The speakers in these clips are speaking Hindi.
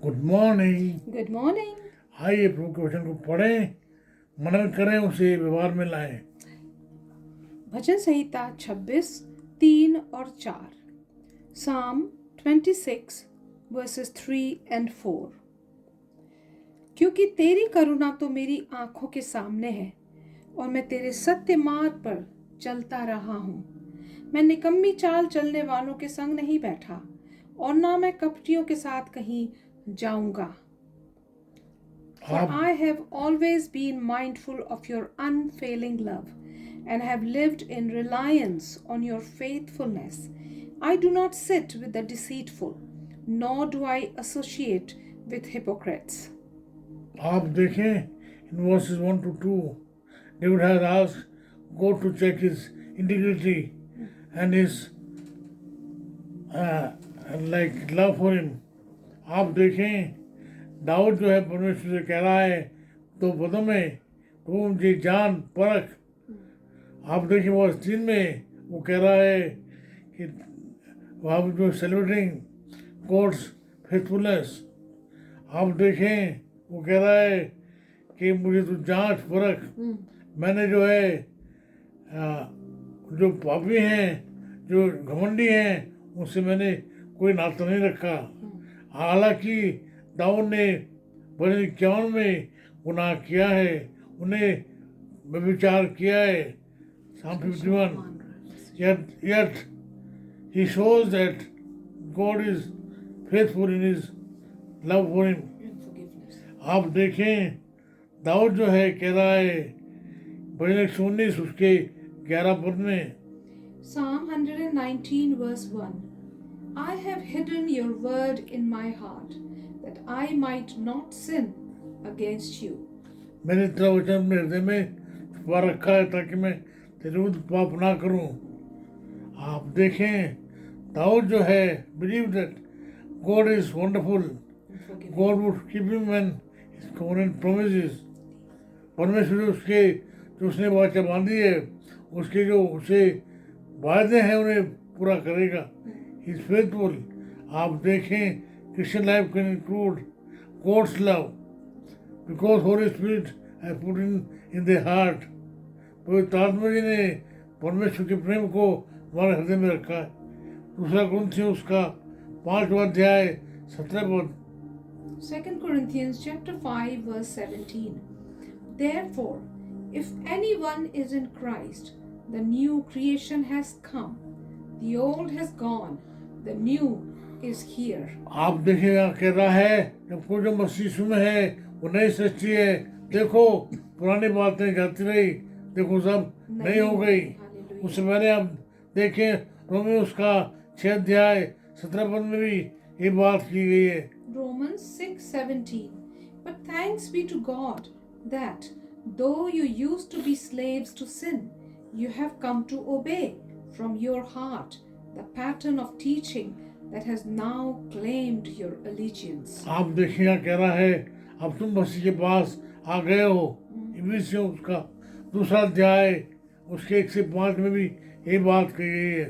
Good morning. Good morning. आइए प्रभु के वचन को पढ़ें, मनन करें, उसे व्यवहार में लाएं। भजन संहिता 26, 3 और 4। Psalm 26 verses 3 and 4। क्योंकि तेरी करुणा तो मेरी आंखों के सामने है और मैं तेरे सत्य मार्ग पर चलता रहा हूँ। मैं निकम्मी चाल चलने वालों के संग नहीं बैठा और ना मैं कपटियों के साथ कहीं जाऊंगा। For I have always been mindful of your unfailing love and have lived in reliance on your faithfulness. I do not sit with the deceitful, nor do I associate with hypocrites. आप देखें in verses 1 to 2, David has asked God to check his integrity and his love for him. आप देखें दाऊद जो है परमेश्वर से कह रहा है तो बदों में तो मुझे जान परख। आप देखें वर्स 3 में वो कह रहा है कि वहाँ जो सेलिब्रेटिंग गॉड्स फेथफुलनेस। आप देखें वो कह रहा है कि मुझे तो जांच परख। मैंने जो है जो पापी हैं, जो घमंडी हैं, उनसे मैंने कोई नाता नहीं रखा। हालांकि दाऊद ने भजन 51 में गुनाह किया है, उन्हें व्यभिचार किया है, Psalm 51, yet he shows that God is faithful in his love for him. आप देखें दाऊद जो है कह रहा है भजन 119 उसके 11 पद में, Psalm 119 verse 1। I have hidden your word in my heart, that I might not sin against you. मैंने तेरा वचन अपने हृदय में छुपा रखा है ताकि मैं तेरे विरुद्ध पाप ना करूं। आप देखें दाऊद जो है believe that God is wonderful, God would keep him when his covenant promises. परमेश्वर उसके जो उसने वाचा बांधी है, उसके जो उसे वायदे हैं उन्हें पूरा करेगा। He is faithful. आप देखें Christian life can include God's love because Holy Spirit has put in their heart. पवित्र आत्मा जी ने परमेश्वर के प्रेम को हमारे हृदय में रखा है। दूसरा कुरिन्थियों उसका 5वां अध्याय 17 पद। 2 Corinthians chapter 5 verse 17। Therefore, if anyone is in Christ, the new creation has come. The old has gone, the new is here. आप देखिएगा कह रहा है जब कोई जो मसीह में है वो नई सृष्टि है। देखो पुरानी बातें जाती रही, देखो सब नई हो गई। उससे पहले आप देखें रोमी उसका 6 अध्याय 17 पद में भी ये बात की गई है। Romans 6:17। But thanks be to God that though you used to be slaves to sin, you have come to obey from your heart the pattern of teaching that has now claimed your allegiance. आप देखिएगा कह रहा है अब तुम मसीह के पास आ गए हो। इफिसियों उसका 2 अध्याय उसके 1 से 5 में भी यही बात कही गई है।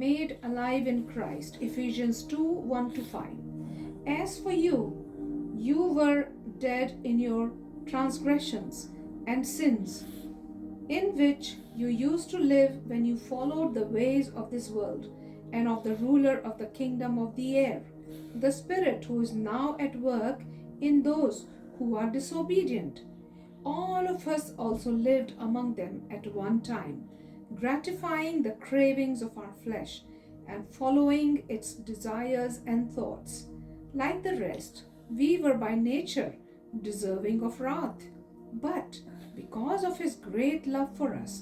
Made alive in Christ, Ephesians 2:1 to 5. As for you, you were dead in your transgressions and sins, in which you used to live when you followed the ways of this world and of the ruler of the kingdom of the air, the spirit who is now at work in those who are disobedient. All of us also lived among them at one time, gratifying the cravings of our flesh and following its desires and thoughts. Like the rest, we were by nature deserving of wrath. But because of his great love for us,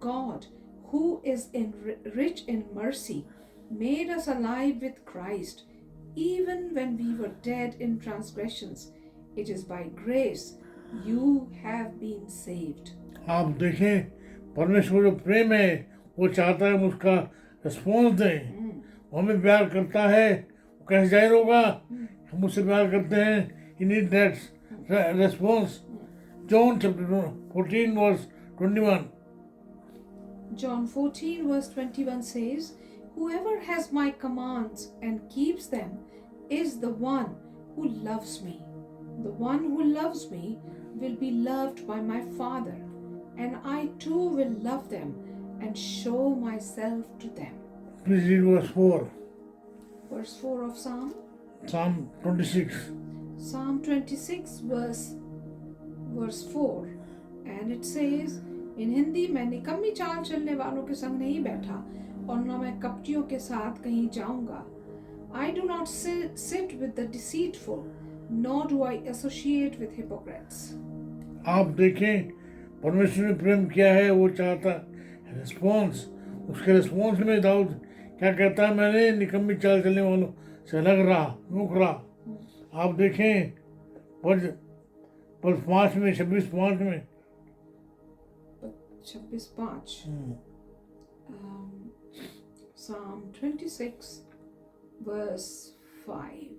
God, who is rich in mercy, made us alive with Christ, even when we were dead in transgressions. It is by grace you have been saved. आप देखें परमेश्वर जो प्रेम है वो चाहता है हम उसका रिस्पॉन्स दें। वो हमें प्यार करता है, वो कैसे जाहिर होगा? हम उससे प्यार करते हैं। He needs that response. John chapter 14 verse 21. John 14 verse 21 says, Whoever has my commands and keeps them is the one who loves me. The one who loves me will be loved by my Father, and I too will love them and show myself to them. Please read verse 4, Verse 4 of Psalm. Psalm 26. Psalm 26 verse 4, and it says in Hindi, मैं निकम्मी चाल चलने वालों के संग नहीं बैठा और न मैं कपटियों के साथ कहीं जाऊंगा. I do not sit with the deceitful, nor do I associate with hypocrites. आप देखें परमेश्वर ने प्रेम किया है, वो चाहता रिस्पॉन्स. उसके रिस्पॉन्स में दाऊद क्या कहता है, मैंने निकम्मी चाल चलने वालों से अलग रहा, रुक रहा. आप देखें पद 5 में 26:5 में 26:5. Psalm 26 verse 5,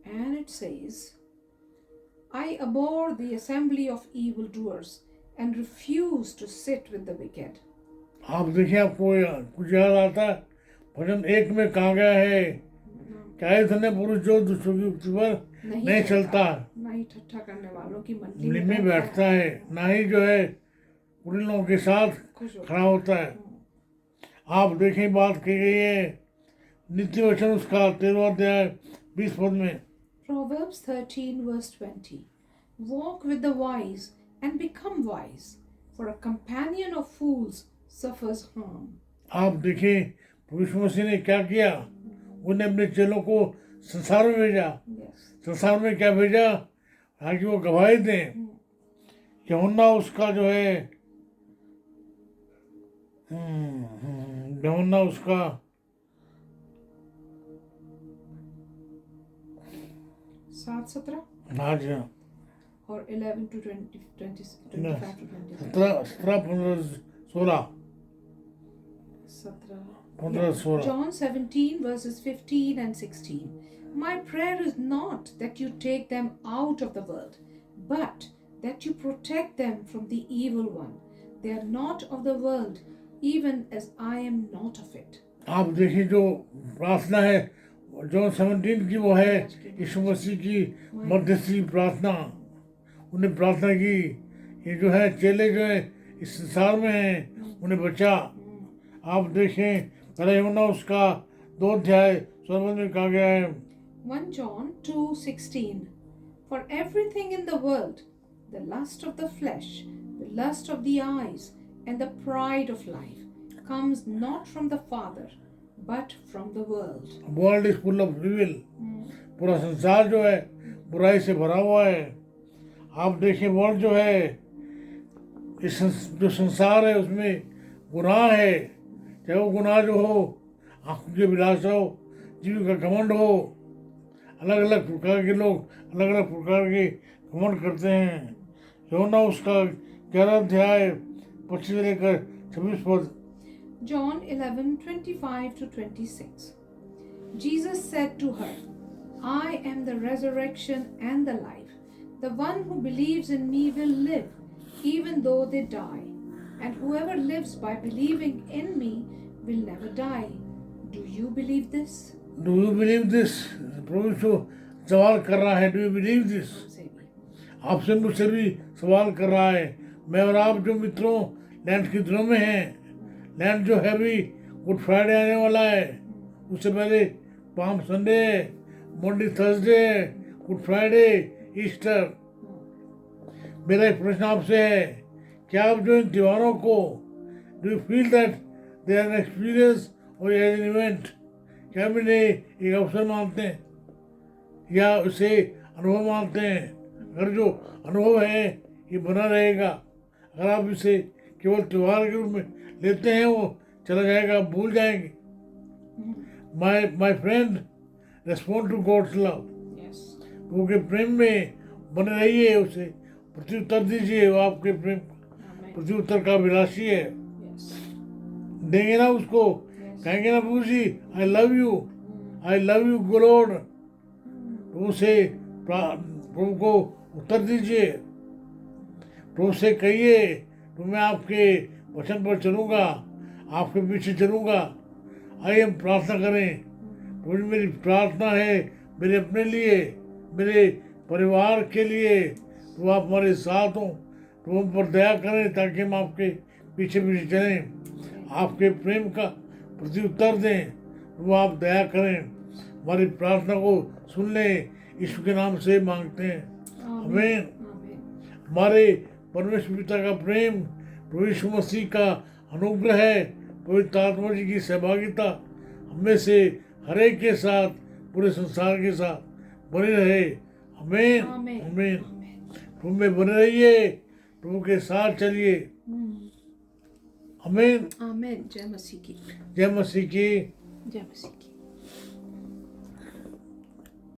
and it says, I abhor the assembly of evildoers and refuse to sit with the wicked. आप देखिए, आपको कुछ याद आता है भजन 1 में कहा गया है, क्या धन्य पुरुष जो दूसरों की युक्ति पर नहीं चलता, नहीं ठट्ठा करने वालों की मंडली में बैठता है, ना ही जो है उन लोगों के साथ खड़ा होता है. आप देखें बात की गई है नित्य वचन उसका 13वां अध्याय 20 पद में. Proverbs 13 verse 20. Walk with the wise and become wise, for a companion of fools suffers harm. आप देखें प्रभु मसीह ने क्या किया, उन्हें अपने चेलों को संसार में भेजा. संसार में क्या भेजा, ताकि वो गवाही दें. यूहन्ना उसका जो है यूहन्ना उसका 7-17 हाँ जी हाँ और 11 to 20, 25 to 26. 15-16. John 17 verses 15 and 16. My prayer is not that you take them out of the world, but that you protect them from the evil one. They are not of the world, even as I am not of it. आप देखिए जो प्रार्थना है जॉन 17 की, वो है यीशु मसीह की मध्यस्थी प्रार्थना. उन्हें प्रार्थना की, ये जो है चेले जो है इस संसार में हैं, उन्हें बचा. आप देखें पहला यूहन्ना उसका 2 अध्याय 16 में कहा गया है. 1 John 2:16. For everything in the world, the lust of the flesh, the lust of the eyes, and the pride of life comes not from the Father, but from the world. World is full of evil. पूरा संसार जो है बुराई से भरा हुआ है. आप देखिए वर्ल्ड जो है, इस जो संसार है उसमें गुनाह है. चाहे वो गुनाह जो हो, आंखों की विलास हो, जीव का घमंड हो. अलग अलग प्रकार के लोग अलग अलग प्रकार के घमंड करते हैं. यूहन्ना उसका 11 अध्याय 25 से लेकर 26 पद. John 11:25 to 26. Jesus said to her, I am the resurrection and the life. The one who believes in me will live, even though they die. And whoever lives by believing in me will never die. Do you believe this? Do you believe this? प्रभु जो सवाल कर रहा है, Do you believe this? आपसे मुझसे भी सवाल कर रहा है. मैं और आप जो मित्रों लैंड की दिनों में हैं, लैंड जो है भी गुड फ्राइडे आने वाला है, उससे पहले palm Sunday, Monday Thursday, good Friday, Easter. मेरा एक प्रश्न आपसे है, क्या आप जो इन त्योहारों को do you feel that they are an experience और एज एन इवेंट, क्या भी नहीं एक अवसर मानते हैं या उसे अनुभव मानते हैं? अगर जो अनुभव है ये बना रहेगा, अगर आप इसे केवल त्योहार के रूप में लेते हैं वो चला जाएगा, आप भूल जाएंगे. My friend, respond to God's love. वो के प्रेम में बने रहिए, उसे प्रत्युत्तर दीजिए. वो आपके प्रेम प्रत्युत्तर का अभिलाषी है. देंगे ना उसको, कहेंगे ना प्रभु जी आई लव यू गॉड. तो उसे प्रभु को उत्तर दीजिए. प्रभु से कहिए तो मैं आपके वचन पर चलूँगा, आपके पीछे चलूँगा. आइए हम प्रार्थना करें. प्रभु मेरी प्रार्थना है मेरे अपने लिए, मेरे परिवार के लिए। प्रभु आप हमारे साथ हों, प्रभु हम पर दया करें ताकि हम आपके पीछे पीछे चलें, आपके प्रेम का प्रत्युत्तर दें। प्रभु आप दया करें, हमारी प्रार्थना को सुन लें, यीशु के नाम से मांगते हैं, आमीन। आमीन। हमारे परमेश्वर पिता का प्रेम, प्रभु यीशु मसीह का अनुग्रह है, पवित्र आत्मा जी की सहभागिता हमें से हर एक के साथ, पूरे संसार के साथ बनी रहे, आमीन आमीन। आमीन। आमीन। प्रभु में बने रहिए, प्रभु के साथ चलिए, आमीन। आमीन। जय मसीह की। जय मसीह की। जय मसीह की।